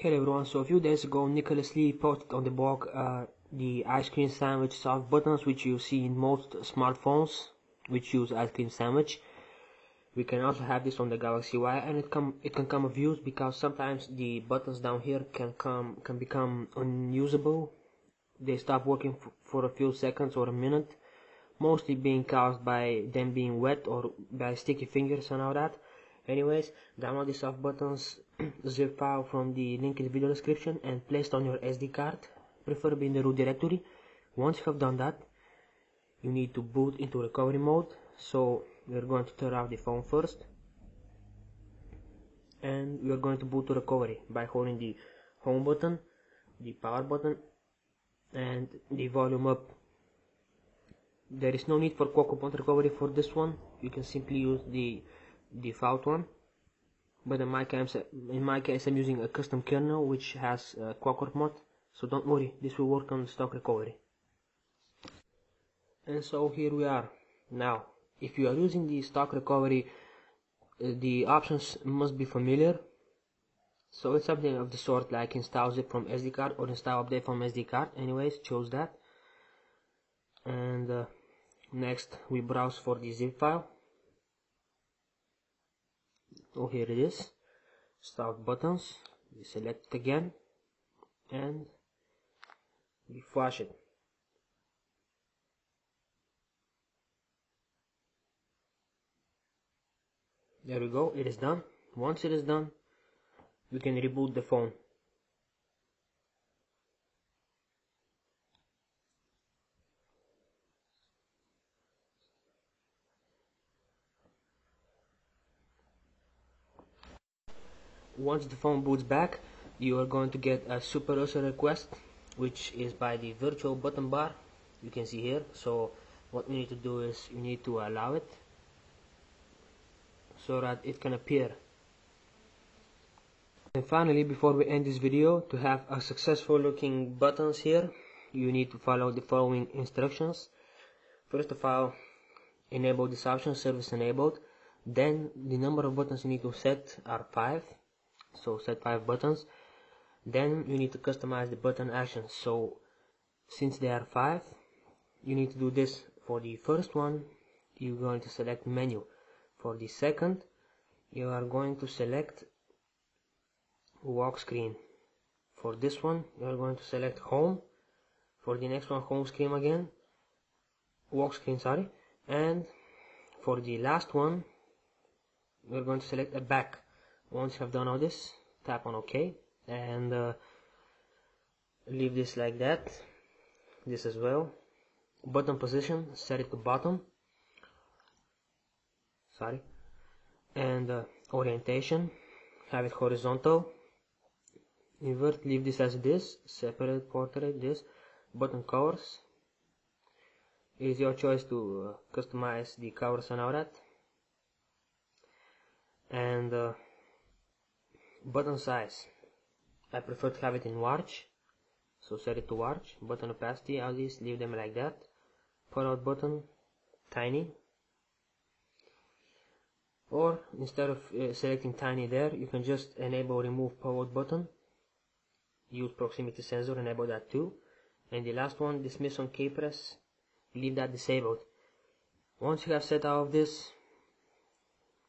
Hello everyone, so a few days ago Nicholas Lee posted on the blog the ice cream sandwich soft buttons which you see in most smartphones which use ice cream sandwich. We can also have this on the Galaxy Y, and it can come of use because sometimes the buttons down here can become unusable. They stop working for a few seconds or a minute, mostly being caused by them being wet or by sticky fingers and all that. Anyways, download the soft buttons zip file from the link in the video description and place it on your SD card, preferably in the root directory. Once you have done that, you need to boot into recovery mode. So we are going to turn off the phone first, and we are going to boot to recovery by holding the home button, the power button, and the volume up. There is no need for Qualcomm recovery for this one. You can simply use the default one, but in my case I'm using a custom kernel which has Qualcomm mod, so don't worry, this will work on stock recovery. And so here we are. Now if you are using the stock recovery, the options must be familiar. So it's something of the sort like install zip from SD card or install update from SD card. Anyways, choose that, and next we browse for the zip file. Oh, here it is, start buttons. We select it again and we flash it. There we go, it is done. Once it is done, we can reboot the phone. Once the phone boots back, you are going to get a super user request, which is by the virtual button bar you can see here. So what we need to do is you need to allow it so that it can appear. And finally, before we end this video, to have a successful looking buttons here, you need to follow the following instructions. First of all, enable this option, service enabled. Then the number of buttons you need to set are 5, so set 5 buttons. Then you need to customize the button actions. So since there are 5, you need to do this. For the first one, you're going to select menu. For the second, you are going to select walk screen. For this one, you are going to select home. For the next one, home screen again, walk screen, sorry. And for the last one, we're going to select a back. Once you have done all this, tap on OK and leave this like that. This as well. Button position, set it to bottom, sorry, and orientation, have it horizontal. Invert, leave this as it is. Separate portrait, this. Button colors, it is your choice to customize the colors and all that. And button size, I prefer to have it in large, so set it to large. Button opacity, all these leave them like that. Pull out button, tiny, or instead of selecting tiny there, you can just enable remove pull out button. Use proximity sensor, enable that too. And the last one, dismiss on key press, leave that disabled. Once you have set all of this,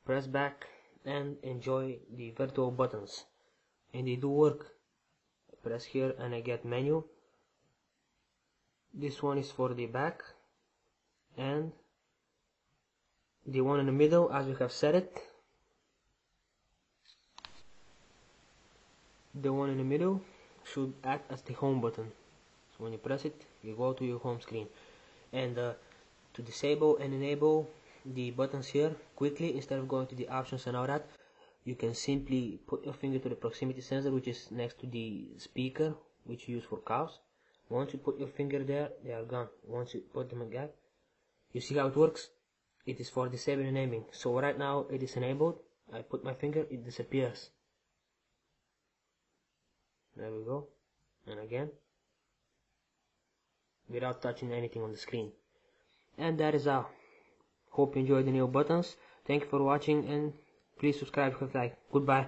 press back and enjoy the virtual buttons, and they do work. Press here and I get menu. This one is for the back, and the one in the middle, as we have set it, the one in the middle should act as the home button. So when you press it, you go to your home screen. And to disable and enable the buttons here quickly, instead of going to the options and all that, you can simply put your finger to the proximity sensor, which is next to the speaker, which you use for calls. Once you put your finger there, they are gone. Once you put them again, you see how it works. It is for disabling and enabling. So right now it is enabled. I put my finger, it disappears. There we go. And again, without touching anything on the screen. And that is all. Hope you enjoyed the new buttons. Thank you for watching, and please subscribe if you like. Goodbye.